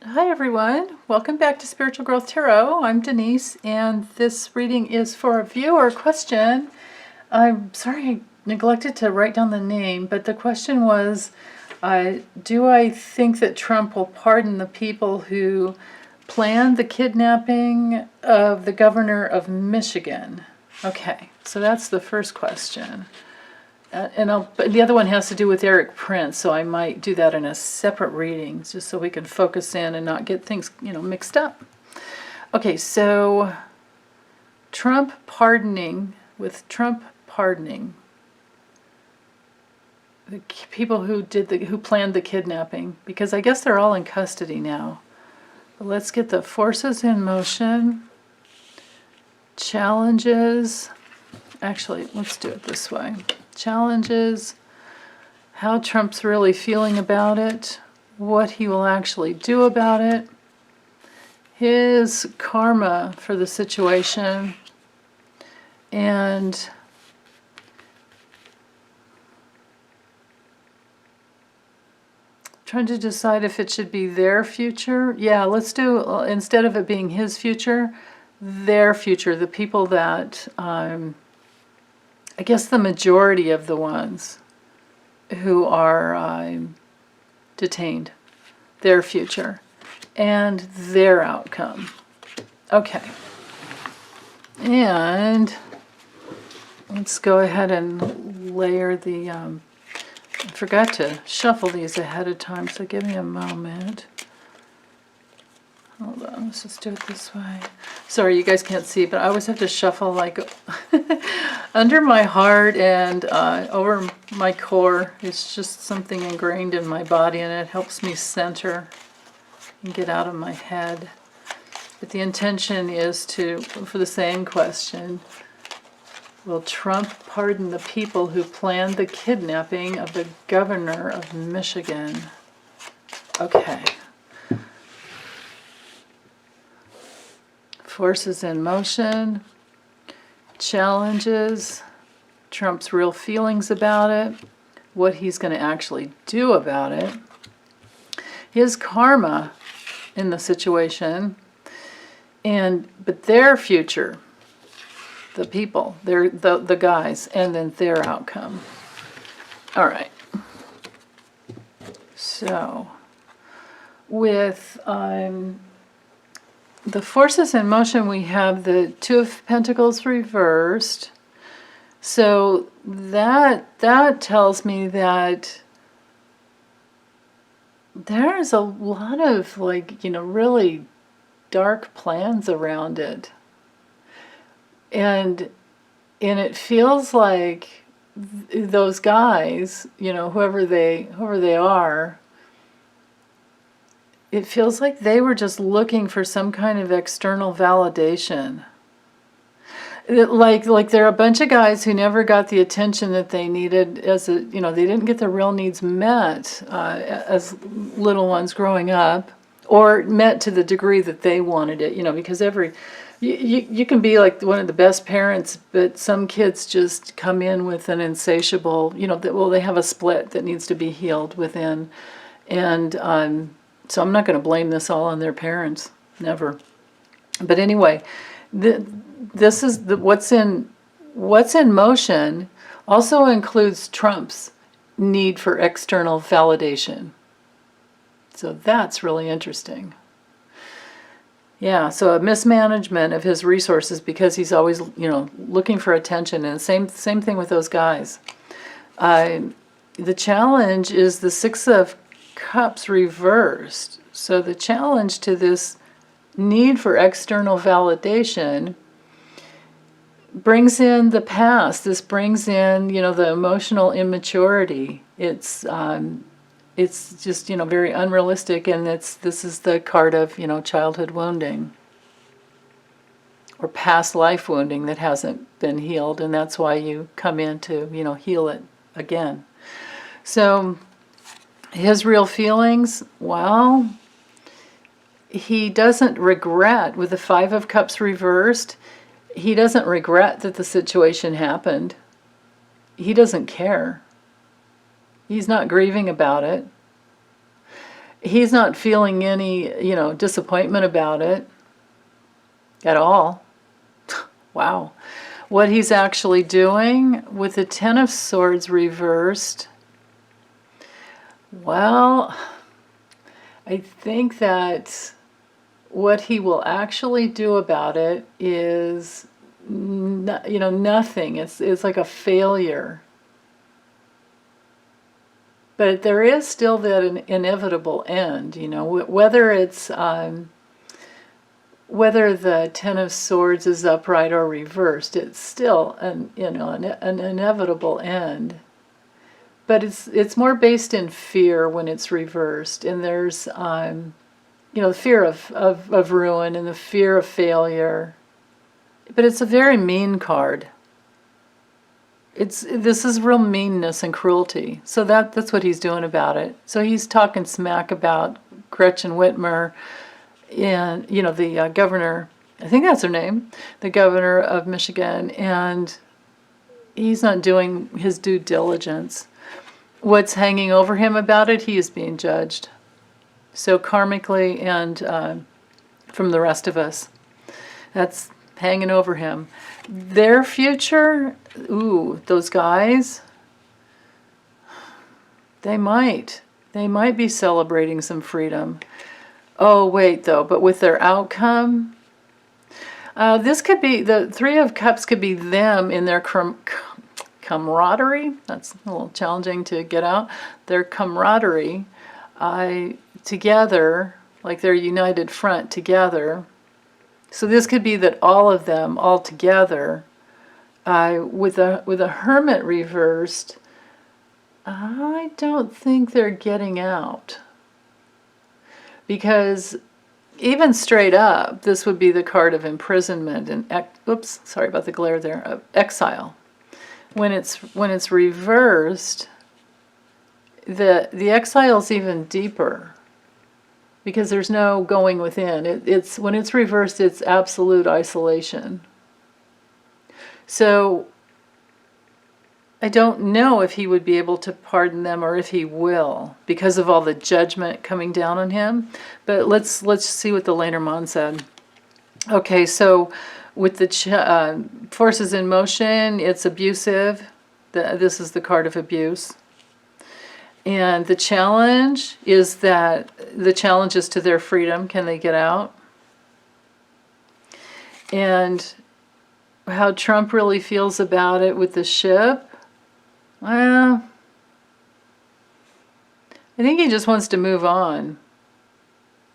Hi everyone, welcome back to Spiritual Growth Tarot. I'm Denise and this reading is for a viewer question. I'm sorry I neglected to write down the name, but the question was, do I think that Trump will pardon the people who planned the kidnapping of the governor of Michigan? Okay, so that's the first question. But the other one has to do with Eric Prince, so I might do that in a separate reading, just so we can focus in and not get things, mixed up. Okay, so Trump pardoning the people who planned the kidnapping, because I guess they're all in custody now. But let's get the forces in motion, challenges. Actually, let's do it this way. Challenges, how Trump's really feeling about it, what he will actually do about it, his karma for the situation, and trying to decide if it should be their future. Yeah, let's do, instead of it being his future, their future, the people that I guess the majority of the ones who are detained, their future, and their outcome. Okay. And let's go ahead and layer the, I forgot to shuffle these ahead of time, so give me a moment. Hold on, let's just do it this way. Sorry, you guys can't see, but I always have to shuffle like under my heart and over my core. It's just something ingrained in my body, and it helps me center and get out of my head. But the intention is for the same question, will Trump pardon the people who planned the kidnapping of the governor of Michigan? Okay. Forces in motion, challenges, Trump's real feelings about it, what he's going to actually do about it, his karma in the situation, but their future, the people, the guys, and then their outcome. All right. So, with the forces in motion, we have the Two of Pentacles reversed. So that tells me that there's a lot of really dark plans around it. And it feels like those guys, whoever they are, it feels like they were just looking for some kind of external validation. Like they're a bunch of guys who never got the attention that they needed they didn't get their real needs met as little ones growing up, or met to the degree that they wanted it, because you can be like one of the best parents, but some kids just come in with an insatiable, they have a split that needs to be healed within. And so I'm not going to blame this all on their parents, never. But anyway, this is what's in motion. Also includes Trump's need for external validation. So that's really interesting. Yeah, so a mismanagement of his resources because he's always, looking for attention. And same thing with those guys. The challenge is the Six of Cups reversed. So the challenge to this need for external validation brings in the past. This brings in, the emotional immaturity. It's just, very unrealistic, and this is the card of, childhood wounding or past life wounding that hasn't been healed, and that's why you come in to, heal it again. So his real feelings, well, he doesn't regret, with the Five of Cups reversed, he doesn't regret that the situation happened. He doesn't care. He's not grieving about it. He's not feeling any, disappointment about it at all. Wow. What he's actually doing with the Ten of Swords reversed, well, I think that what he will actually do about it is, nothing. It's like a failure. But there is still that inevitable end, whether it's whether the Ten of Swords is upright or reversed, it's still an inevitable end. But it's more based in fear when it's reversed, and there's the fear of ruin and the fear of failure. But it's a very mean card. This is real meanness and cruelty. So that's what he's doing about it. So he's talking smack about Gretchen Whitmer, and the governor, I think that's her name, the governor of Michigan, and he's not doing his due diligence. What's hanging over him about it? He is being judged. So karmically and from the rest of us, that's hanging over him. Their future, those guys, they might be celebrating some freedom. Oh, wait, though, but with their outcome, this could be, the Three of Cups could be them in their camaraderie. That's a little challenging to get out. Their camaraderie together, like their united front together. So this could be that all of them all together, with a Hermit reversed, I don't think they're getting out. Because even straight up, this would be the card of imprisonment and sorry about the glare there, of exile. When it's reversed, the exile's even deeper, because there's no going within. It's when it's reversed, it's absolute isolation. So I don't know if he would be able to pardon them, or if he will, because of all the judgment coming down on him. But let's see what the Lenormand said. Okay, so with the forces in motion, it's abusive. This is the card of abuse. And the challenge is to their freedom. Can they get out? And how Trump really feels about it with the ship. Well, I think he just wants to move on.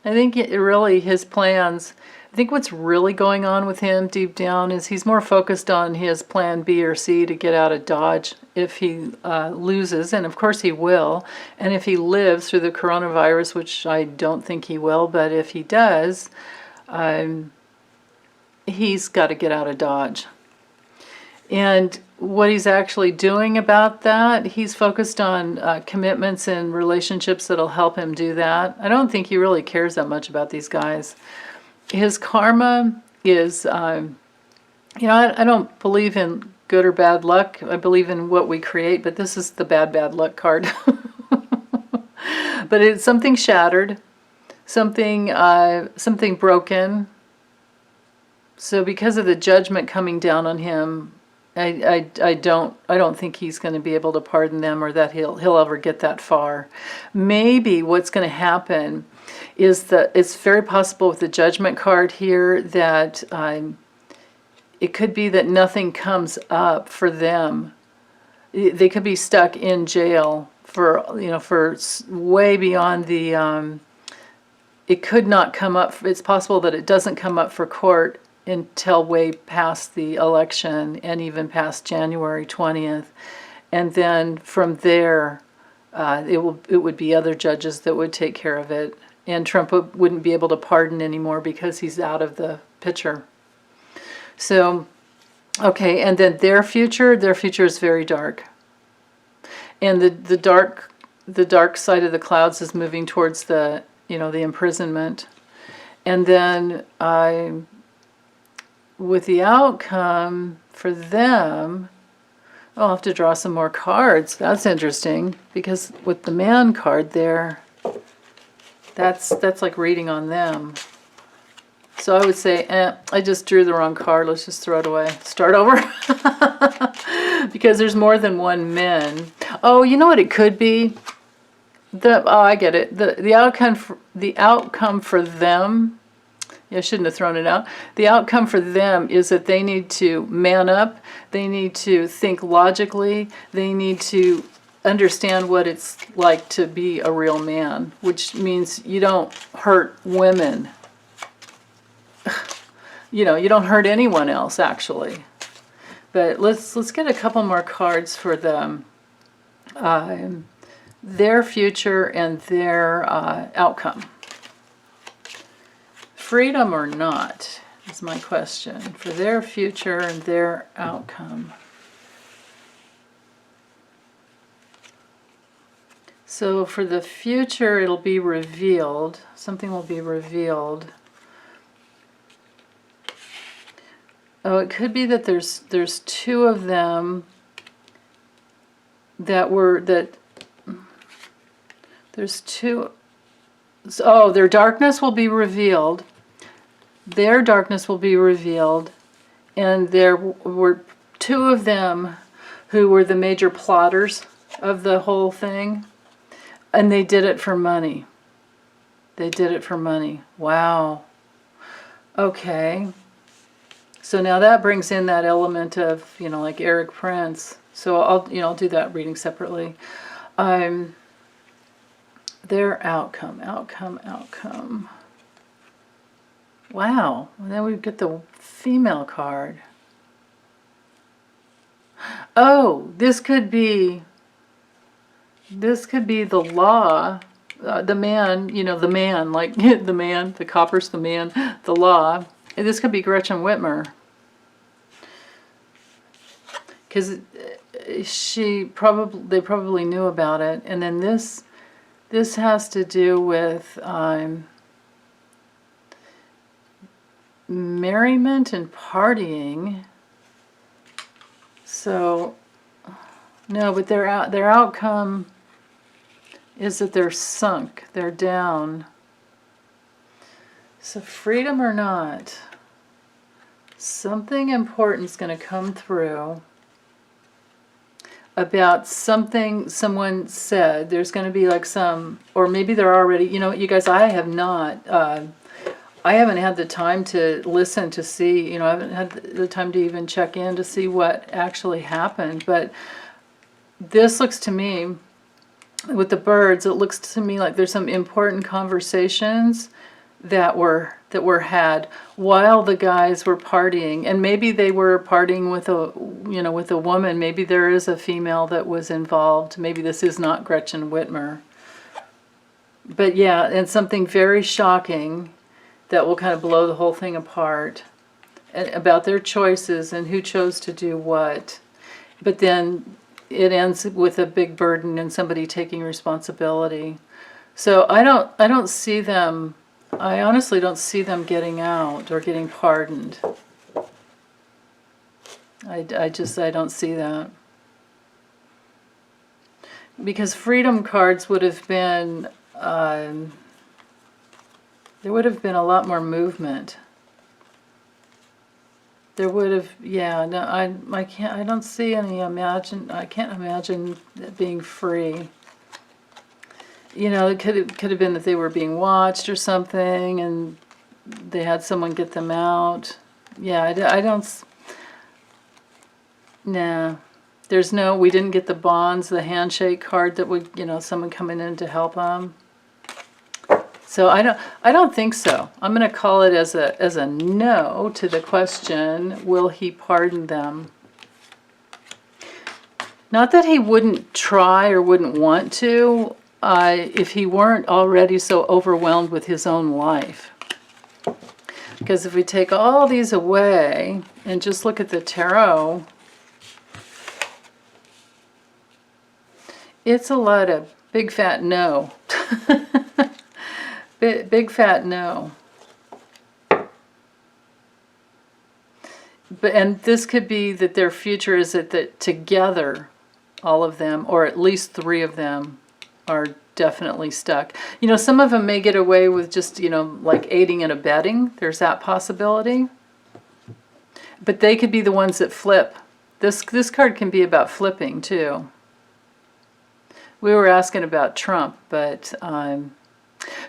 I think his plans, I think what's really going on with him deep down is he's more focused on his plan B or C to get out of Dodge if he loses, and of course he will, and if he lives through the coronavirus, which I don't think he will, but if he does, he's got to get out of Dodge. And what he's actually doing about that, he's focused on commitments and relationships that'll help him do that. I don't think he really cares that much about these guys. His karma is, I don't believe in good or bad luck. I believe in what we create, but this is the bad luck card. But it's something shattered, something broken. So because of the judgment coming down on him, I don't think he's going to be able to pardon them, or that he'll ever get that far. Maybe what's going to happen is that it's very possible with the Judgment card here that it could be that nothing comes up for them. They could be stuck in jail for way beyond the. It could not come up. It's possible that it doesn't come up for court until way past the election, and even past January 20th. And then from there, it would be other judges that would take care of it. And Trump wouldn't be able to pardon anymore because he's out of the picture. So, okay, and then their future is very dark. And the dark side of the clouds is moving towards the imprisonment. And then with the outcome for them, I'll have to draw some more cards. That's interesting, because with the Man card there, That's like reading on them. So I would say, I just drew the wrong card. Let's just throw it away. Start over. Because there's more than one man. Oh, you know what it could be? Oh, I get it. The outcome for them. Yeah, I shouldn't have thrown it out. The outcome for them is that they need to man up. They need to think logically. They need to understand what it's like to be a real man, which means you don't hurt women. You know, you don't hurt anyone else, actually. But let's get a couple more cards for them. Their future and their outcome. Freedom or not is my question. For their future and their outcome. So for the future, it'll be revealed. Something will be revealed. Oh, it could be that there's two of them there's two. Oh, their darkness will be revealed. Their darkness will be revealed. And there were two of them who were the major plotters of the whole thing. And they did it for money. They did it for money. Wow. Okay. So now that brings in that element of, you know, like Eric Prince. So I'll do that reading separately. Their outcome. Wow. And then we get the female card. Oh, this could be the law. The man, you know, the man, like the man, the copper's the man, the law. And this could be Gretchen Whitmer. Because they probably knew about it. And then this has to do with merriment and partying. So no, but their outcome is that they're sunk, they're down. So freedom or not, something important is going to come through about something someone said. There's going to be like some, or maybe they're already, you know, you guys, I haven't had the time to listen to see, you know, I haven't had the time to even check in to see what actually happened. But this looks to me, with the birds, it looks to me like there's some important conversations that were had while the guys were partying, and maybe they were partying with a woman. Maybe there is a female that was involved. Maybe this is not Gretchen Whitmer. But yeah, and something very shocking that will kind of blow the whole thing apart about their choices and who chose to do what. But then it ends with a big burden and somebody taking responsibility. So I don't see them. I honestly don't see them getting out or getting pardoned. I don't see that. Because freedom cards would have been, there would have been a lot more movement. There would have, yeah, no, I can't imagine it being free. You know, it could have been that they were being watched or something, and they had someone get them out. Yeah, I don't. Nah, we didn't get the bonds, the handshake card that would, you know, someone coming in to help them. So I don't think so. I'm going to call it as a no to the question, will he pardon them? Not that he wouldn't try or wouldn't want to. If he weren't already so overwhelmed with his own life. Because if we take all these away and just look at the tarot, it's a lot of big fat no. Big fat no. And this could be that their future is that together, all of them, or at least three of them, are definitely stuck. You know, some of them may get away with just, you know, like aiding and abetting. There's that possibility. But they could be the ones that flip. This card can be about flipping too. We were asking about Trump, but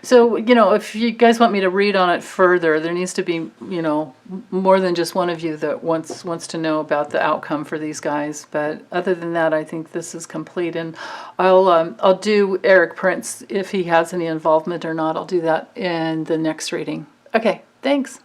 so, you know, if you guys want me to read on it further, there needs to be, you know, more than just one of you that wants to know about the outcome for these guys. But other than that, I think this is complete, and I'll do Eric Prince if he has any involvement or not. I'll do that in the next reading. Okay, thanks.